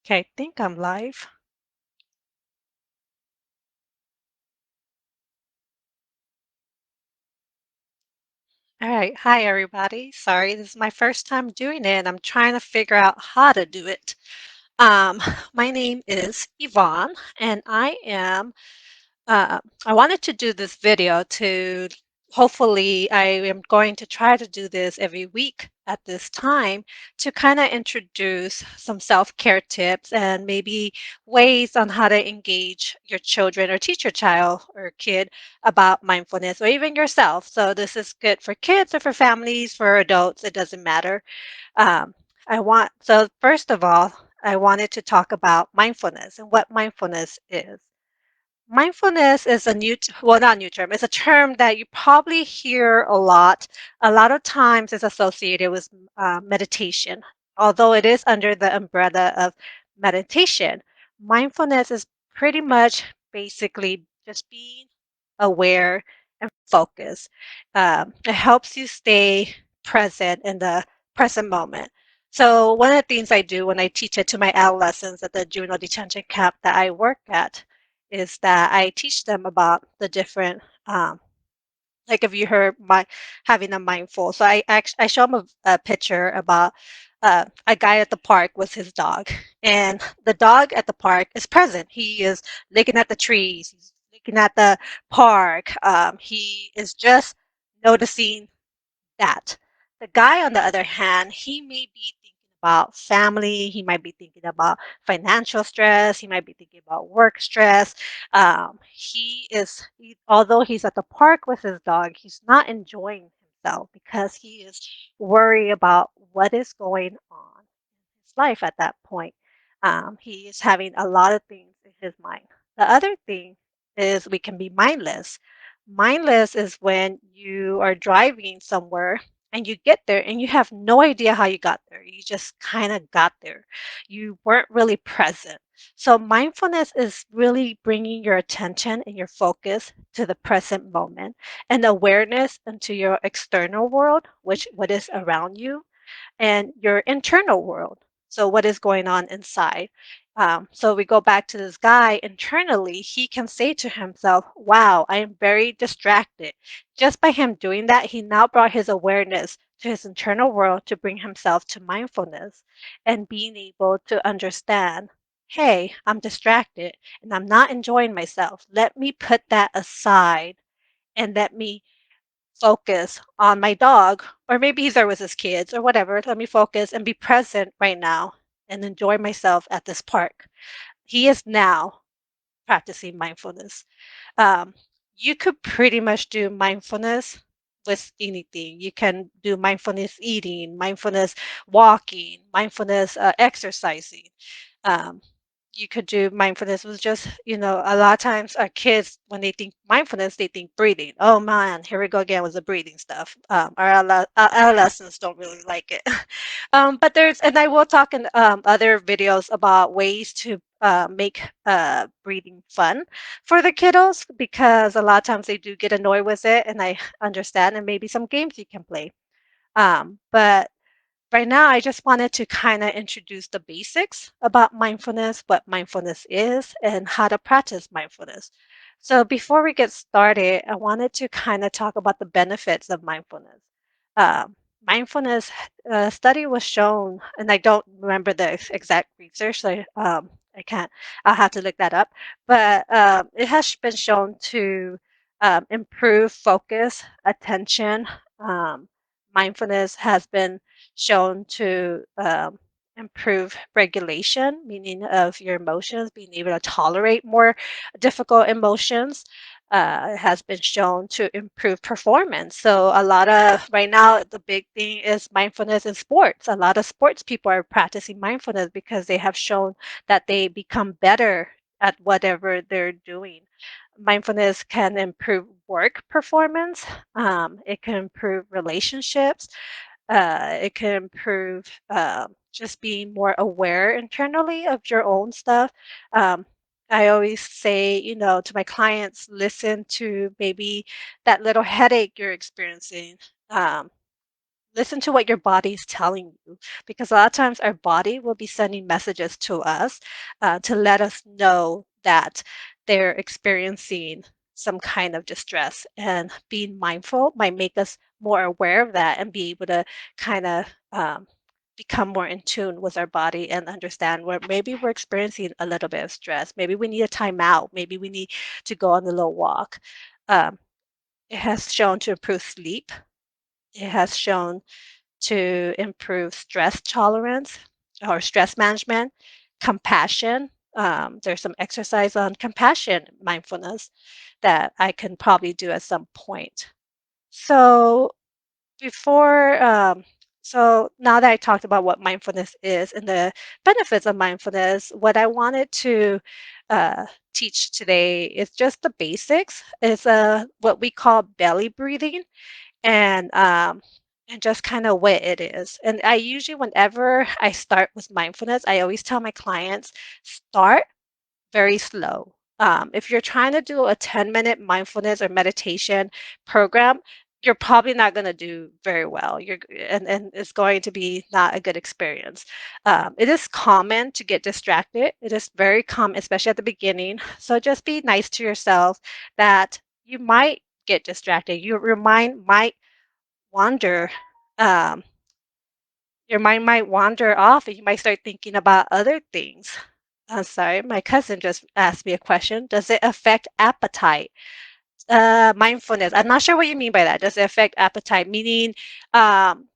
Okay, I think I'm live. All right. Hi, everybody. Sorry, this is my first time doing it, and I'm trying to figure out how to do it. Um, my name is Yvonne, and I wanted to do this video to hopefully I am going to try to do this every week at this time to kind of introduce some self-care tips and maybe ways on how to engage your children or teach your child or kid about mindfulness or even yourself. So this is good for kids or for families, for adults, it doesn't matter. Um, so first of all, I wanted to talk about mindfulness and what mindfulness is. Mindfulness is well, not new term. It's a term that you probably hear a lot. A lot of times it's associated with meditation, although it is under the umbrella of meditation. Mindfulness is pretty much basically just being aware and focused. It helps you stay present in the present moment. So one of the things I do when I teach it to my adolescents at the juvenile detention camp that I work at is that I teach them about the different, like if you heard my having a mindful. So I show them a picture about a guy at the park with his dog, and the dog at the park is present. He is looking at the trees. He's looking at the park. He is just noticing that. The guy, on the other hand, he may be thinking about family, he might be thinking about financial stress, he might be thinking about work stress. Although he's at the park with his dog, he's not enjoying himself because he is worried about what is going on in his life at that point. He is having a lot of things in his mind. The other thing is we can be mindless. Mindless is when you are driving somewhere and you get there and you have no idea how you got there. You just kind of got there. You weren't really present. So, mindfulness is really bringing your attention and your focus to the present moment and awareness into your external world, which what is around you, and your internal world. So, what is going on inside? So, we go back to this guy internally, he can say to himself, wow, I am very distracted. Just by him doing that, he now brought his awareness to his internal world to bring himself to mindfulness and being able to understand. Hey, I'm distracted and I'm not enjoying myself. Let me put that aside and let me focus on my dog, or maybe he's there with his kids or whatever. Let me focus and be present right now and enjoy myself at this park. He is now practicing mindfulness. Um, you could pretty much do mindfulness with anything. You can do mindfulness eating, mindfulness walking, mindfulness exercising. Um, you could do mindfulness with just, a lot of times our kids, when they think mindfulness, they think breathing. Oh man, here we go again with the breathing stuff. Our adolescents don't really like it. And I will talk in other videos about ways to make breathing fun for the kiddos because a lot of times they do get annoyed with it, and I understand, and maybe some games you can play. But right now, I just wanted to kind of introduce the basics about mindfulness, what mindfulness is, and how to practice mindfulness. So, before we get started, I wanted to kind of talk about the benefits of mindfulness. Um, mindfulness study was shown, and I don't remember the exact research, so I can't, I'll have to look that up. But it has been shown to improve focus, attention. Mindfulness has been shown to improve regulation, meaning of your emotions, being able to tolerate more difficult emotions. It has been shown to improve performance. So, a lot of right now, the big thing is mindfulness in sports. A lot of sports people are practicing mindfulness because they have shown that they become better at whatever they're doing. Mindfulness can improve work performance, it can improve relationships, it can improve just being more aware internally of your own stuff. Um, I always say, to my clients, listen to maybe that little headache you're experiencing. Um, listen to what your body's telling you, because a lot of times our body will be sending messages to us to let us know that they're experiencing some kind of distress. And being mindful might make us more aware of that and be able to kind of become more in tune with our body and understand where maybe we're experiencing a little bit of stress. Maybe we need a timeout. Maybe we need to go on a little walk. Um, it has shown to improve sleep. It has shown to improve stress tolerance or stress management, compassion. There's some exercise on compassion mindfulness that I can probably do at some point. So before, so now that I talked about what mindfulness is and the benefits of mindfulness, what I wanted to uh, teach today is just the basics. It's what we call belly breathing, and um, and just kind of what it is. And I usually, whenever I start with mindfulness, I always tell my clients, start very slow. If you're trying to do a 10-minute mindfulness or meditation program, you're probably not going to do very well. And it's going to be not a good experience. It is common to get distracted. It is very common, especially at the beginning. So just be nice to yourself that you might get distracted. Your mind might wander. Um, your mind might wander off and you might start thinking about other things. I'm sorry, my cousin just asked me a question. Does it affect appetite? Mindfulness. I'm not sure what you mean by that. Does it affect appetite? Meaning, um,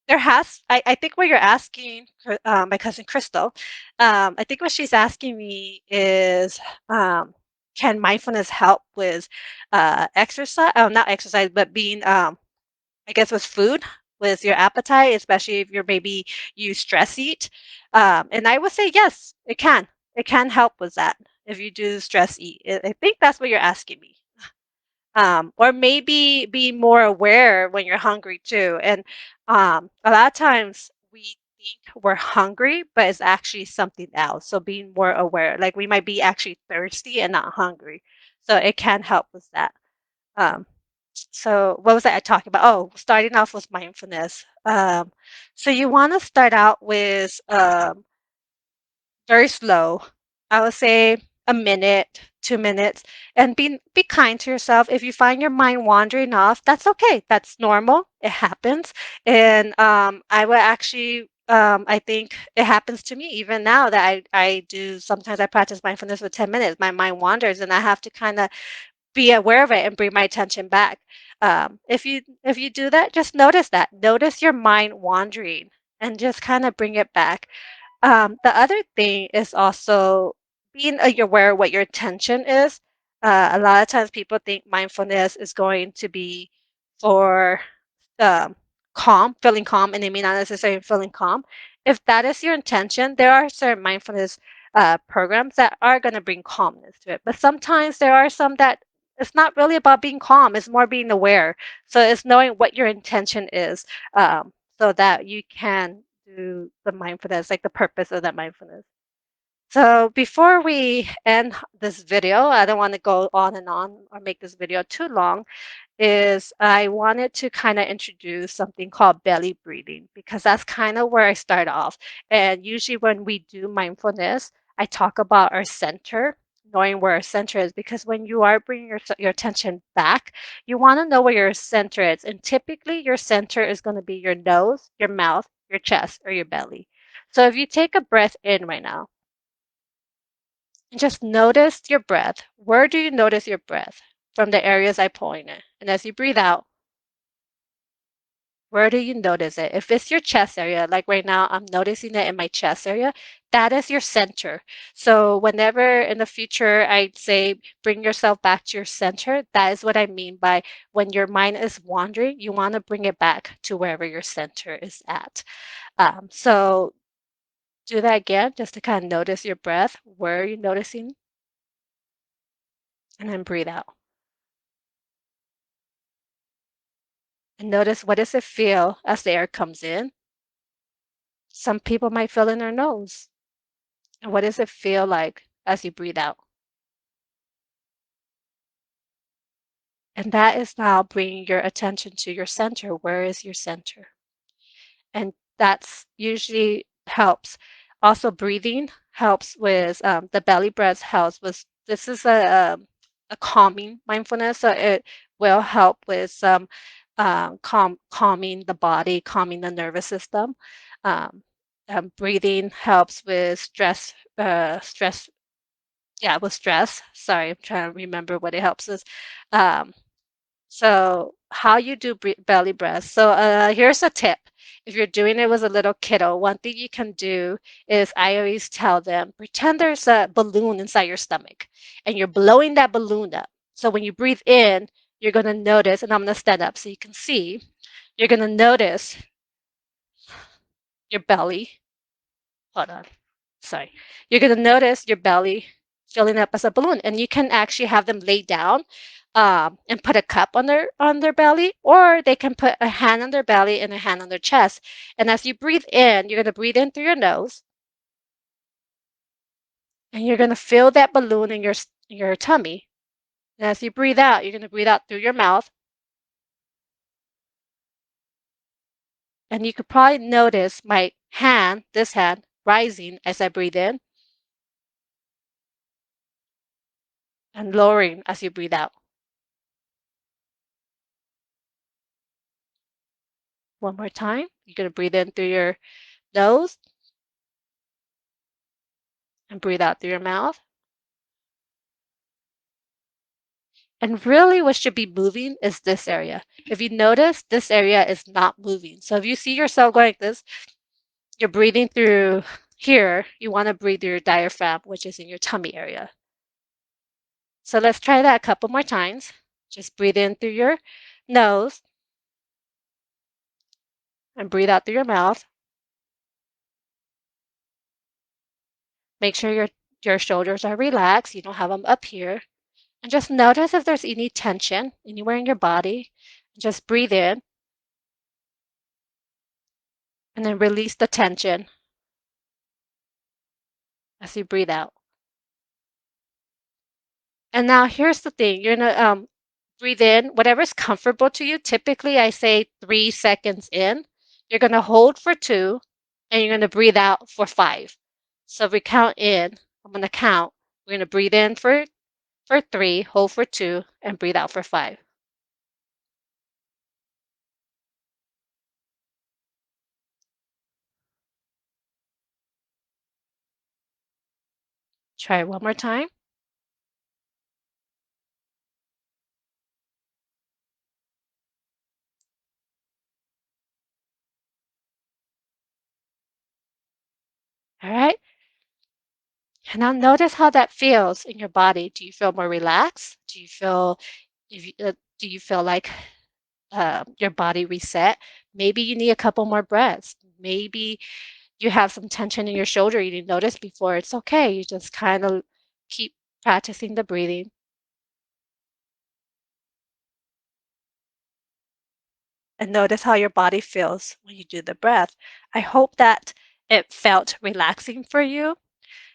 I think what you're asking, my cousin Crystal, I think what she's asking me is, can mindfulness help with exercise? Oh, not exercise, but being I guess with food, with your appetite, especially if you're maybe you stress eat. And I would say yes, it can. It can help with that if you do stress eat. I think that's what you're asking me. Or maybe be more aware when you're hungry too. And a lot of times we think we're hungry, but it's actually something else. So being more aware, like we might be actually thirsty and not hungry. So it can help with that. Um, so what was I talking about? Oh, starting off with mindfulness. So you want to start out with very slow. I would say a minute, 2 minutes, and be kind to yourself. If you find your mind wandering off, that's okay. That's normal. It happens. And I would actually, I think it happens to me even now that I do. Sometimes I practice mindfulness for 10 minutes. My mind wanders, and I have to kind of be aware of it and bring my attention back. If you do that, just notice that. Notice your mind wandering and just kind of bring it back. The other thing is also being aware of what your intention is. A lot of times people think mindfulness is going to be for um, feeling calm, and they may not necessarily feeling calm. If that is your intention, there are certain mindfulness programs that are going to bring calmness to it. But sometimes there are some that it's not really about being calm, it's more being aware. So it's knowing what your intention is so that you can do the mindfulness, like the purpose of that mindfulness. So before we end this video, I don't want to go on and on or make this video too long, is I wanted to kind of introduce something called belly breathing because that's kind of where I start off. And usually when we do mindfulness, I talk about our center, knowing where our center is, because when you are bringing your attention back, you want to know where your center is. And typically your center is going to be your nose, your mouth, your chest, or your belly. So if you take a breath in right now, and just notice your breath. Where do you notice your breath? From the areas I pointed. And as you breathe out, where do you notice it? If it's your chest area, like right now, I'm noticing it in my chest area, that is your center. So whenever in the future I'd say bring yourself back to your center, that is what I mean by when your mind is wandering, you want to bring it back to wherever your center is at. So do that again, just to kind of notice your breath. Where are you noticing? And then breathe out. And notice, what does it feel as the air comes in? Some people might feel in their nose. And what does it feel like as you breathe out? And that is now bringing your attention to your center. Where is your center? and that's usually helps. Also, breathing helps with the belly breath helps with. This is a calming mindfulness, so it will help with some calming the body, calming the nervous system. Um, Breathing helps with stress. Yeah, with stress. Sorry, I'm trying to remember what it helps with. Um, so how you do belly breath. So here's a tip. If you're doing it with a little kiddo, one thing you can do is I always tell them, pretend there's a balloon inside your stomach and you're blowing that balloon up. So when you breathe in, you're going to notice, and I'm going to stand up so you can see, you're going to notice your belly. Hold on. Sorry. You're going to notice your belly filling up as a balloon, and you can actually have them lay down and put a cup on their belly, or they can put a hand on their belly and a hand on their chest. And as you breathe in, you're going to breathe in through your nose, and you're going to fill that balloon in your tummy. And as you breathe out, you're going to breathe out through your mouth, and you could probably notice my hand, this hand, rising as I breathe in and lowering as you breathe out. One more time. You're going to breathe in through your nose and breathe out through your mouth. And really, what should be moving is this area. If you notice, this area is not moving. So if you see yourself going like this, you're breathing through here. You want to breathe through your diaphragm, which is in your tummy area. So let's try that a couple more times. Just breathe in through your nose and breathe out through your mouth. Make sure your shoulders are relaxed. You don't have them up here. And just notice if there's any tension anywhere in your body. Just breathe in and then release the tension as you breathe out. And now here's the thing. You're gonna breathe in whatever's comfortable to you. Typically, I say 3 seconds in. You're gonna hold for 2, and you're gonna breathe out for 5. So if we count in, I'm gonna count. We're gonna breathe in for 3, hold for 2, and breathe out for 5. Try it one more time. All right. And now notice how that feels in your body. Do you feel more relaxed? Do you feel if you, do you feel like your body reset? Maybe you need a couple more breaths. Maybe you have some tension in your shoulder you didn't notice before. It's okay. You just kind of keep practicing the breathing and notice how your body feels when you do the breath. I hope that it felt relaxing for you.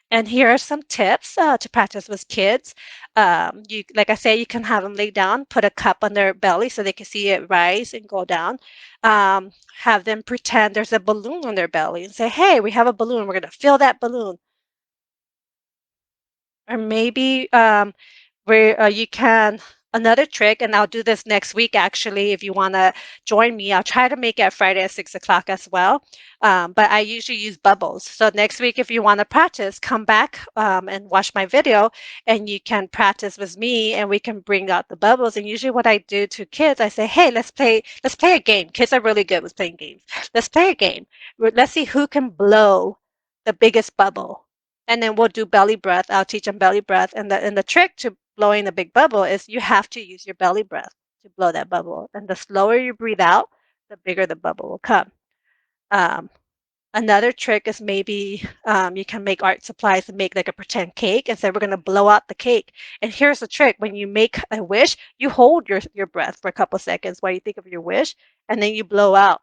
And here are some tips to practice with kids. Like I say, you can have them lay down, put a cup on their belly so they can see it rise and go down. Have them pretend there's a balloon on their belly and say, "Hey, we have a balloon. We're going to fill that balloon." Or maybe where you can another trick, and I'll do this next week actually. If you want to join me, I'll try to make it Friday at 6 o'clock as well. But I usually use bubbles. So next week, if you want to practice, come back and watch my video, and you can practice with me, and we can bring out the bubbles. And usually, what I do to kids, I say, "Hey, let's play a game." Kids are really good with playing games. Let's play a game. Let's see who can blow the biggest bubble, and then we'll do belly breath. I'll teach them belly breath. And the trick to blowing a big bubble is you have to use your belly breath to blow that bubble. And the slower you breathe out, the bigger the bubble will come. Um, Another trick is maybe you can make art supplies and make like a pretend cake and say, we're going to blow out the cake. And here's the trick. When you make a wish, you hold your breath for a couple seconds while you think of your wish, and then you blow out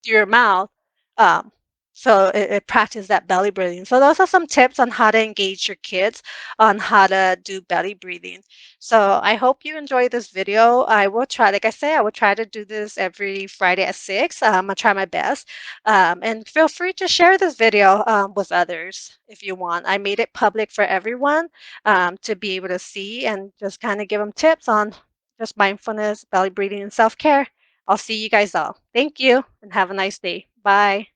through your mouth. Um, So it practice that belly breathing. So those are some tips on how to engage your kids on how to do belly breathing. So I hope you enjoy this video. I will try, like I say, I will try to do this every Friday at 6. I'll try my best. And feel free to share this video with others if you want. I made it public for everyone to be able to see and just kind of give them tips on just mindfulness, belly breathing, and self care. I'll see you guys all. Thank you and have a nice day. Bye.